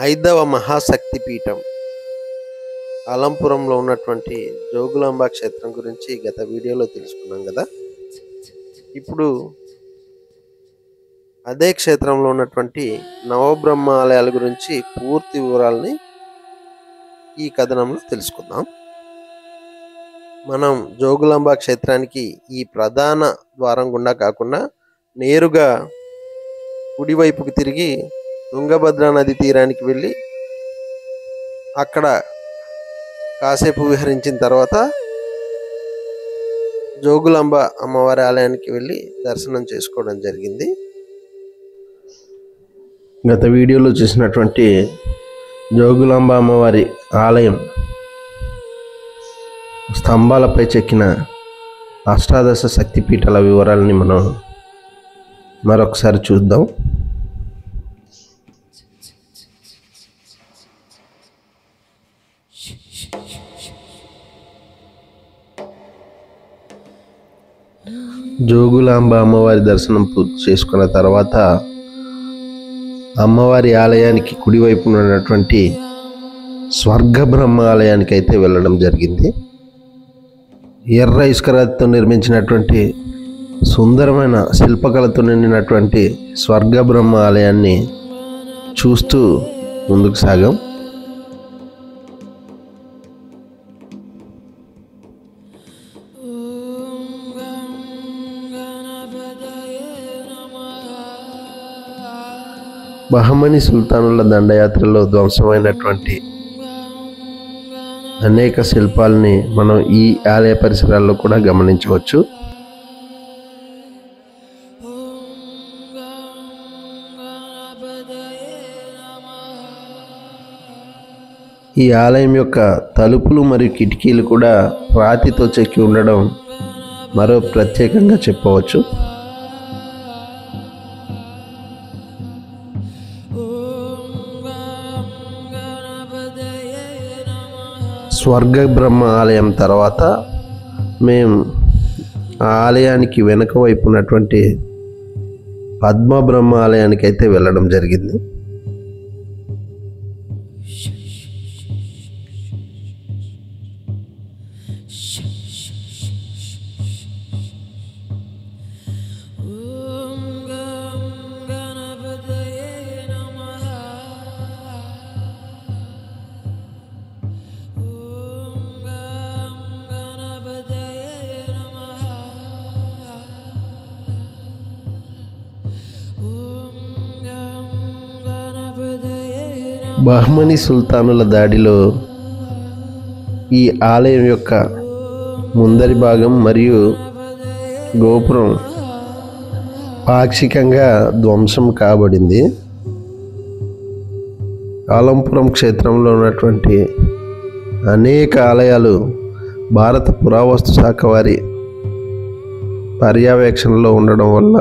ఐదవ మహాశక్తి పీఠం అలంపురంలో ఉన్నటువంటి జోగులాంబ క్షేత్రం గురించి గత వీడియోలో తెలుసుకున్నాం కదా. ఇప్పుడు అదే క్షేత్రంలో ఉన్నటువంటి నవబ్రహ్మ ఆలయాల గురించి పూర్తి వివరాలని ఈ కథనంలో తెలుసుకుందాం. మనం జోగులాంబ క్షేత్రానికి ఈ ప్రధాన ద్వారం గుండా కాకుండా నేరుగా కుడివైపుకి తిరిగి తుంగభద్ర నది తీరానికి వెళ్ళి అక్కడ కాసేపు విహరించిన తర్వాత జోగులాంబ అమ్మవారి ఆలయానికి వెళ్ళి దర్శనం చేసుకోవడం జరిగింది. గత వీడియోలో చూసినటువంటి జోగులాంబ అమ్మవారి ఆలయం స్తంభాలపై చెక్కిన అష్టాదశ శక్తిపీఠాల వివరాలని మనం మరొకసారి చూద్దాం. జోగులాంబ అమ్మవారి దర్శనం పూర్తి చేసుకున్న తర్వాత అమ్మవారి ఆలయానికి కుడివైపు ఉన్నటువంటి స్వర్గబ్రహ్మ ఆలయానికి అయితే వెళ్ళడం జరిగింది. ఎర్ర ఇసుకరాతితో నిర్మించినటువంటి సుందరమైన శిల్పకళతో నిండినటువంటి స్వర్గబ్రహ్మ ఆలయాన్ని చూస్తూ ముందుకు సాగాం. బహమనీ సుల్తానుల దండయాత్రలో ధ్వంసమైనటువంటి అనేక శిల్పాలని మనం ఈ ఆలయ పరిసరాల్లో కూడా గమనించవచ్చు. ఈ ఆలయం యొక్క తలుపులు మరియు కిటికీలు కూడా రాతితో చెక్కి ఉండడం మరో ప్రత్యేకంగా చెప్పవచ్చు. స్వర్గబ్రహ్మ ఆలయం తర్వాత మేము ఆ ఆలయానికి వెనుక వైపు ఉన్నటువంటి పద్మబ్రహ్మ ఆలయానికి అయితే వెళ్ళడం జరిగింది. బహమనీ సుల్తానుల దాడిలో ఈ ఆలయం యొక్క ముందరి భాగం మరియు గోపురం పాక్షికంగా ధ్వంసం కాబడింది. అలంపురం క్షేత్రంలో ఉన్నటువంటి అనేక ఆలయాలు భారత పురావస్తు శాఖ వారి పర్యవేక్షణలో ఉండడం వల్ల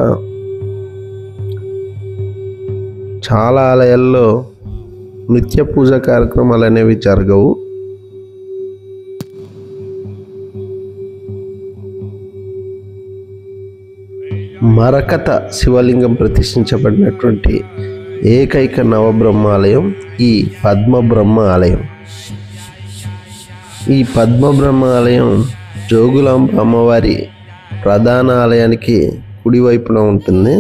చాలా ఆలయాల్లో నిత్య పూజ కార్యక్రమాలు అనేవి జరగవు. మరకత శివలింగం ప్రతిష్ఠించబడినటువంటి ఏకైక నవబ్రహ్మ ఆలయం ఈ పద్మబ్రహ్మ ఆలయం. ఈ పద్మబ్రహ్మ ఆలయం జోగులాంబ అమ్మవారి ప్రధాన ఆలయానికి కుడివైపున ఉంటుంది.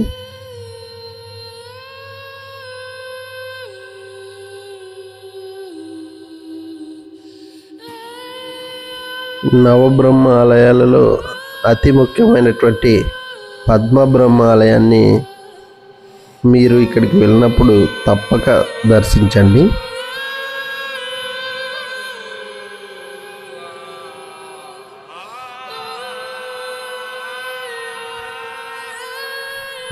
నవబ్రహ్మ ఆలయాలలో అతి ముఖ్యమైనటువంటి పద్మబ్రహ్మ ఆలయాన్ని మీరు ఇక్కడికి వెళ్ళినప్పుడు తప్పక దర్శించండి.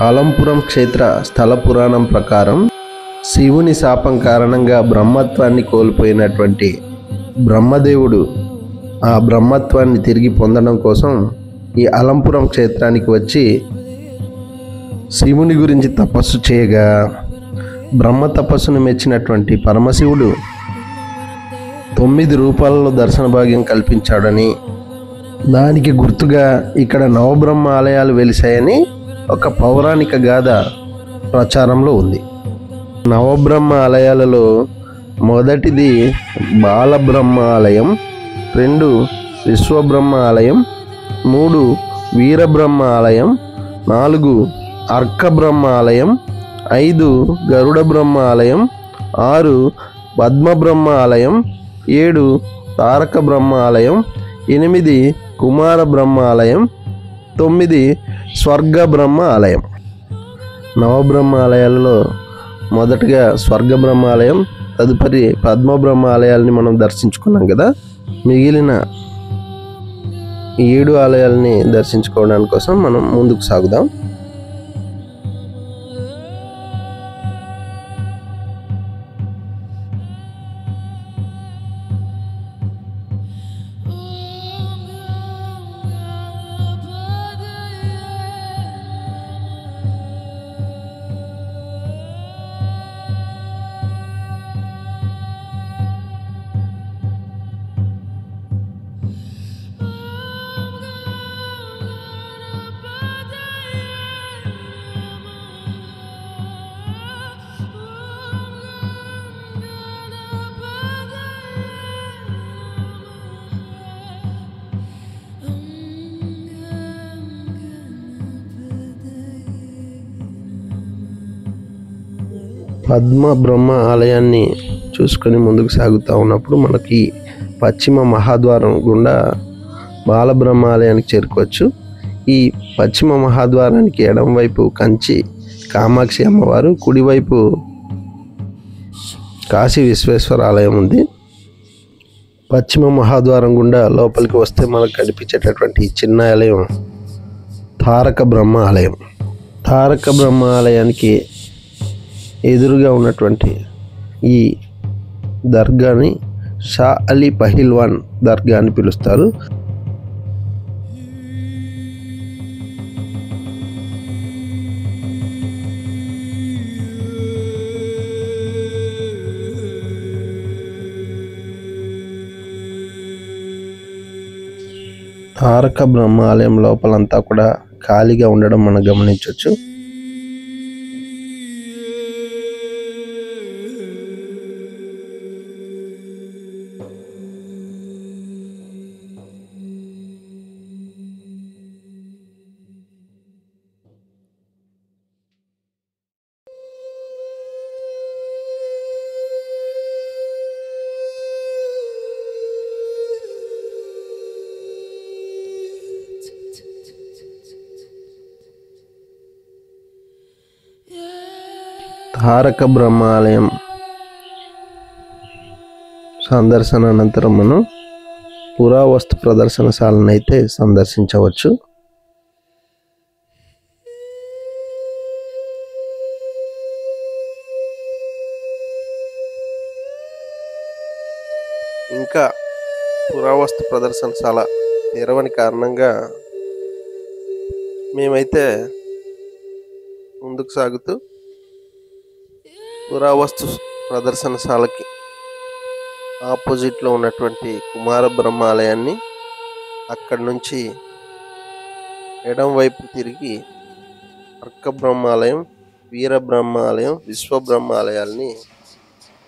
అలంపురం క్షేత్ర స్థల పురాణం ప్రకారం శివుని శాపం కారణంగా బ్రహ్మత్వాన్ని కోల్పోయినటువంటి బ్రహ్మదేవుడు ఆ బ్రహ్మత్వాన్ని తిరిగి పొందడం కోసం ఈ అలంపురం క్షేత్రానికి వచ్చి శివుని గురించి తపస్సు చేయగా బ్రహ్మ తపస్సును మెచ్చినటువంటి పరమశివుడు 9 రూపాలలో దర్శన భాగ్యం కల్పించాడని, దానికి గుర్తుగా ఇక్కడ నవబ్రహ్మ ఆలయాలు వెలిశాయని ఒక పౌరాణిక గాథ ప్రచారంలో ఉంది. నవబ్రహ్మ ఆలయాలలో మొదటిది బాలబ్రహ్మ ఆలయం, 2 విశ్వబ్రహ్మ ఆలయం, 3 వీరబ్రహ్మ ఆలయం, 4 అర్కబ్రహ్మ ఆలయం, 5 గరుడ బ్రహ్మ ఆలయం, 6 పద్మబ్రహ్మ ఆలయం, 7 తారక బ్రహ్మ ఆలయం, 8 కుమార బ్రహ్మ ఆలయం, 9 స్వర్గ బ్రహ్మ ఆలయం. నవబ్రహ్మ ఆలయాలలో మొదటగా స్వర్గ బ్రహ్మ ఆలయం, తదుపరి పద్మబ్రహ్మ ఆలయాల్ని మనం దర్శించుకున్నాం కదా. మిగిలిన 7 ఆలయాలని దర్శించుకోవడానికి కోసం మనం ముందుకు సాగుదాం. పద్మ బ్రహ్మ ఆలయాన్ని చూసుకొని ముందుకు సాగుతూ ఉన్నప్పుడు మనకి పశ్చిమ మహాద్వారం గుండా బాలబ్రహ్మ ఆలయానికి చేరుకోవచ్చు. ఈ పశ్చిమ మహాద్వారానికి ఎడమ వైపు కంచి కామాక్షి అమ్మవారు, కుడివైపు కాశీ విశ్వేశ్వర ఆలయం ఉంది. పశ్చిమ మహాద్వారం గుండా లోపలికి వస్తే మనకు కనిపించేటటువంటి చిన్న ఆలయం తారక బ్రహ్మ ఆలయం. తారక బ్రహ్మ ఆలయానికి ఎదురుగా ఉన్నటువంటి ఈ దర్గాని షా అలీ పహిల్వాన్ దర్గా అని పిలుస్తారు. తారక బ్రహ్మ ఆలయం లోపలంతా కూడా ఖాళీగా ఉండడం మనం గమనించవచ్చు. తారక బ్రహ్మ ఆలయం సందర్శన అనంతరం మనం పురావస్తు ప్రదర్శనశాలను అయితే సందర్శించవచ్చు. ఇంకా పురావస్తు ప్రదర్శనశాల తెరవని కారణంగా మేమైతే ముందుకు సాగుతూ పురావస్తు ప్రదర్శనశాలకి ఆపోజిట్లో ఉన్నటువంటి కుమార బ్రహ్మ ఆలయాన్ని, అక్కడి నుంచి ఎడం వైపు తిరిగి అర్క బ్రహ్మాలయం, వీరబ్రహ్మ ఆలయం, విశ్వబ్రహ్మ ఆలయాల్ని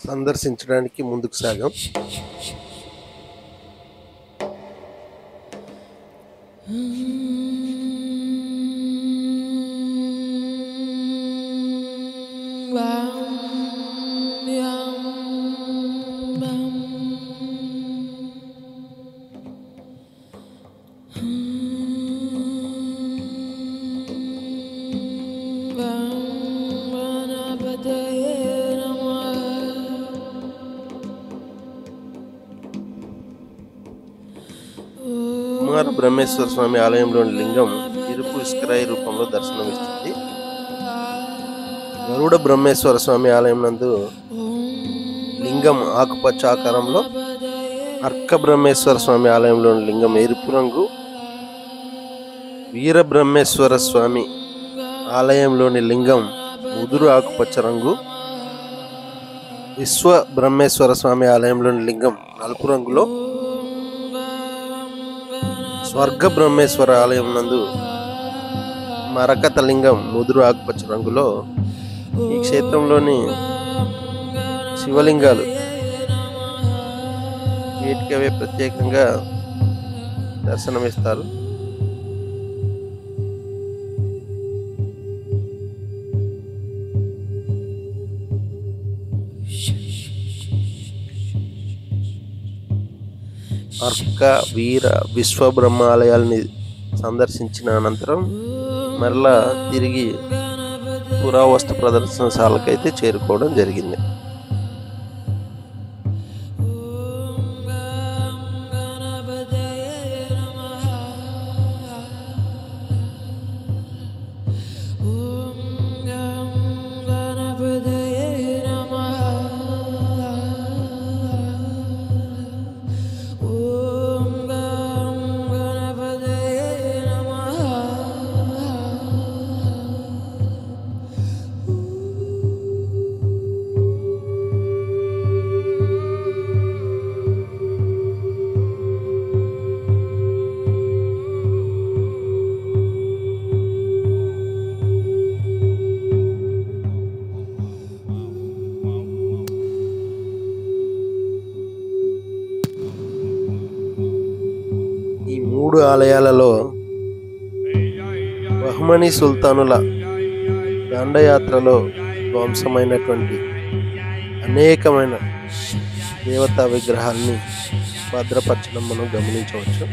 సందర్శించడానికి ముందుకు సాగాం. కుమార బ్రహ్మేశ్వర స్వామి ఆలయంలోని లింగం ఇరుపు ఇస్కరాయి రూపంలో దర్శనమిస్తుంది. గరుడ బ్రహ్మేశ్వర స్వామి ఆలయం నందు లింగం ఆకుపచ్చ ఆకారంలో, అర్క బ్రహ్మేశ్వర స్వామి ఆలయంలోని లింగం ఎరుపు రంగు, వీరబ్రహ్మేశ్వర స్వామి ఆలయంలోని లింగం ముదురు ఆకుపచ్చ రంగు, విశ్వ బ్రహ్మేశ్వర స్వామి ఆలయంలోని లింగం నలుపు రంగులో, స్వర్గ బ్రహ్మేశ్వర ఆలయం నందు మరకత లింగం ముదురు ఆకుపచ్చ రంగులో. ఈ క్షేత్రంలోని శివలింగాలు వీటికి అవే ప్రత్యేకంగా దర్శనమిస్తారు. అర్క, వీర, విశ్వబ్రహ్మ ఆలయాల్ని సందర్శించిన అనంతరం మరలా తిరిగి పురావస్తు ప్రదర్శనశాలకైతే చేరుకోవడం జరిగింది. ఈ 3 ఆలయాలలో బహ్మనీ సుల్తానుల దండయాత్రలో ధ్వంసమైనటువంటి అనేకమైన దేవతా విగ్రహాల్ని భద్రపరచడం మనం గమనించవచ్చు.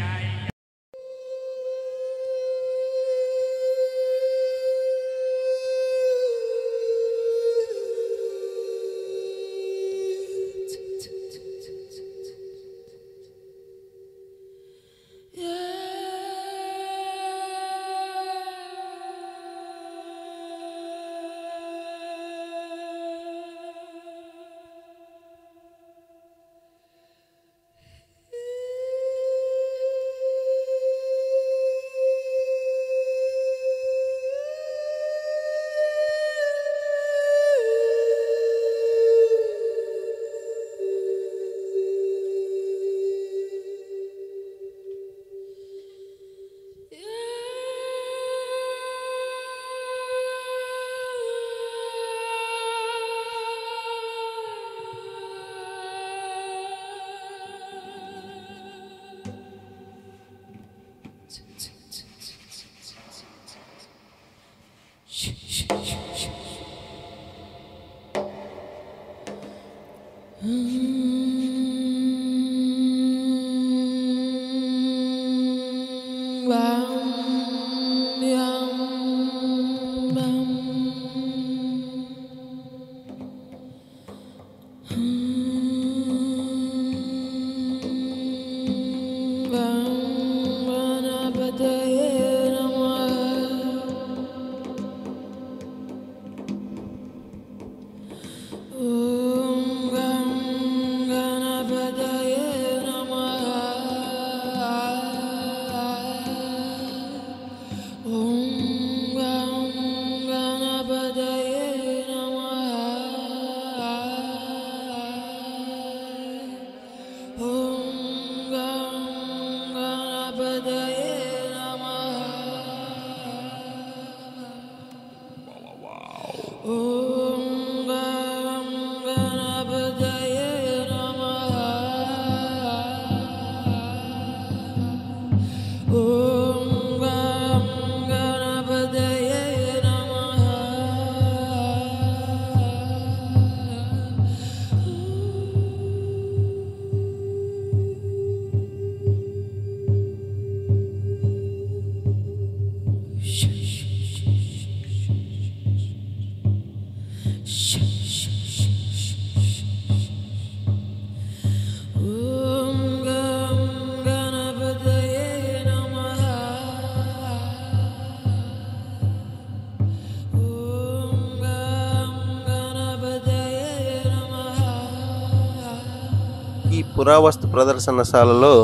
ఈ పురావస్తు ప్రదర్శనశాలలో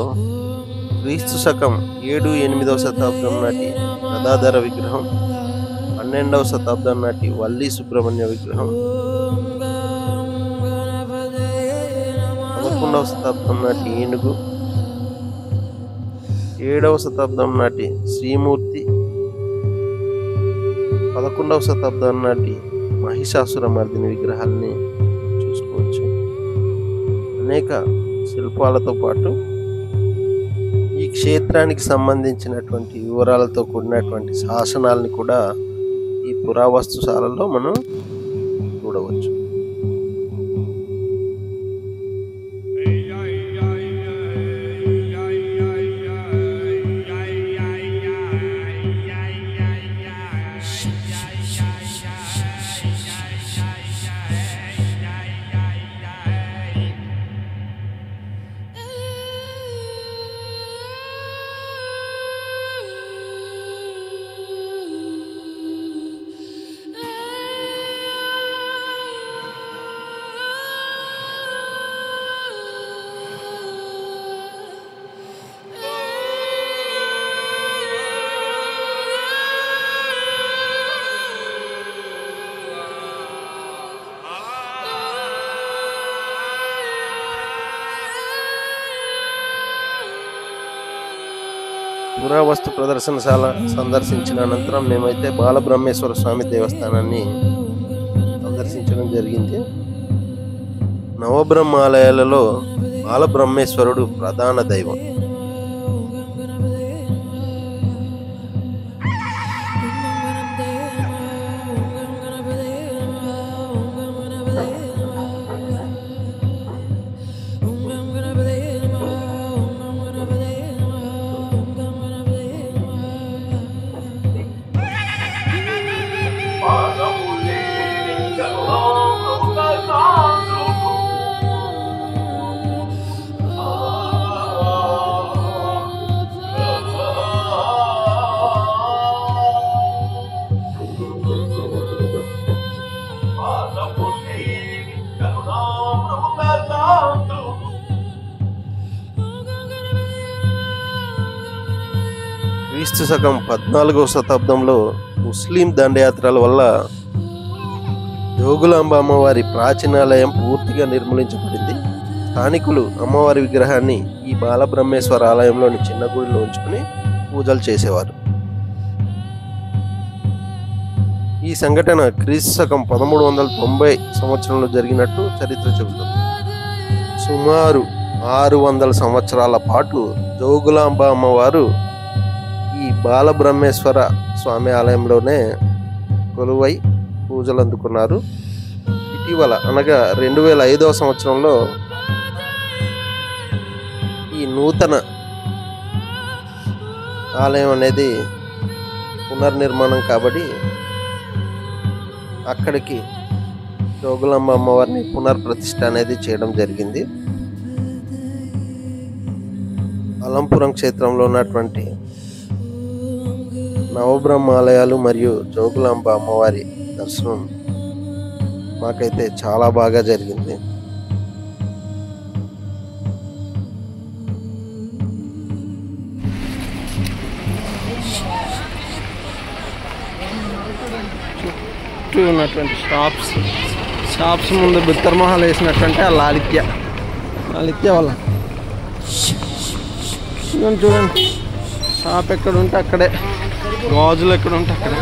క్రీస్తు శకం 7-8వ శతాబ్దం నాటి గదాధర విగ్రహం, 12వ శతాబ్దం నాటి వల్లి సుబ్రహ్మణ్య విగ్రహం, 11వ శతాబ్దం నాటి ఏనుగు, 7వ శతాబ్దం నాటి శ్రీమూర్తి, 11వ శతాబ్దం నాటి మహిషాసుర మర్దిని విగ్రహాలని చూసుకోవచ్చు. అనేక శిల్పాలతో పాటు ఈ క్షేత్రానికి సంబంధించినటువంటి వివరాలతో కూడినటువంటి శాసనాలని కూడా ఈ పురావస్తుశాలలో మనం చూడవచ్చు. పురావస్తు ప్రదర్శనశాల సందర్శించిన అనంతరం మేమైతే బాలబ్రహ్మేశ్వర స్వామి దేవస్థానాన్ని సందర్శించడం జరిగింది. నవబ్రహ్మాలయాలలో బాలబ్రహ్మేశ్వరుడు ప్రధాన దైవం. క్రీస్తు శకం 14వ శతాబ్దంలో ముస్లిం దండయాత్రల వల్ల జోగులాంబ అమ్మవారి ప్రాచీనాలయం పూర్తిగా నిర్మూలించబడింది. స్థానికులు అమ్మవారి విగ్రహాన్ని ఈ బాలబ్రహ్మేశ్వర ఆలయంలోని చిన్న గుడిలో ఉంచుకుని పూజలు చేసేవారు. ఈ సంఘటన క్రీస్తు శకం 1390 సంవత్సరంలో జరిగినట్టు చరిత్ర చెబుతుంది. సుమారు 600 సంవత్సరాల పాటు జోగులాంబ అమ్మవారు ఈ బాలబ్రహ్మేశ్వర స్వామి ఆలయంలోనే కొలువై పూజలు అందుకున్నారు. ఇటీవల అనగా 2005వ సంవత్సరంలో ఈ నూతన ఆలయం అనేది పునర్నిర్మాణం కాబట్టి అక్కడికి జోగులాంబ అమ్మవారిని పునర్ప్రతిష్ఠ అనేది చేయడం జరిగింది. అలంపురం క్షేత్రంలో ఉన్నటువంటి నవబ్రహ్మాలయాలు మరియు జోగులాంబ అమ్మవారి దర్శనం మాకైతే చాలా బాగా జరిగింది. చుట్టూ ఉన్నటువంటి షాప్స్ ముందు బిత్తర్మహల్ వేసినటువంటి ఆ లాలిత్య వాళ్ళ చూడండి, షాప్ ఎక్కడ ఉంటే అక్కడే, గాజులు ఎక్కడ ఉంటే అక్కడే.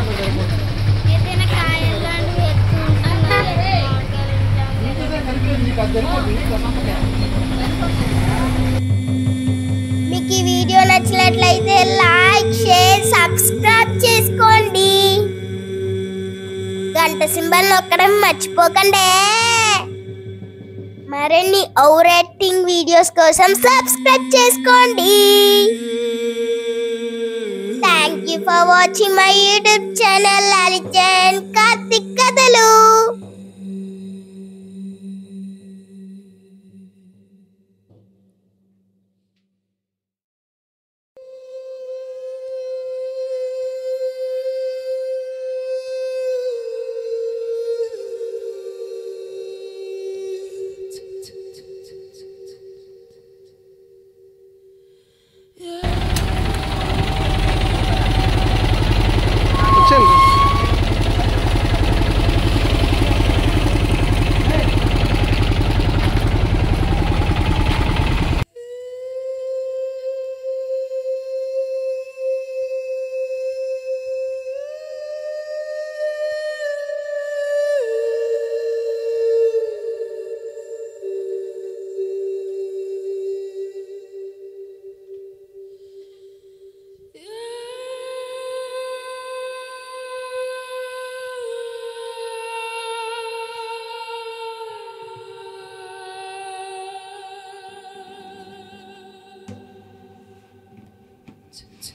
మీకు ఈ వీడియో నచ్చినట్లయితే లైక్, షేర్, సబ్స్క్రైబ్ చేసుకోండి. గంట సింబల్ నొక్కడం మర్చిపోకండి. మరిన్ని ఔరేటింగ్ వీడియోస్ కోసం సబ్స్క్రైబ్ చేసుకోండి. Thank you for watching my YouTube channel లాలిచన్ కార్తిక్ కథలు. ఛ, ఛ.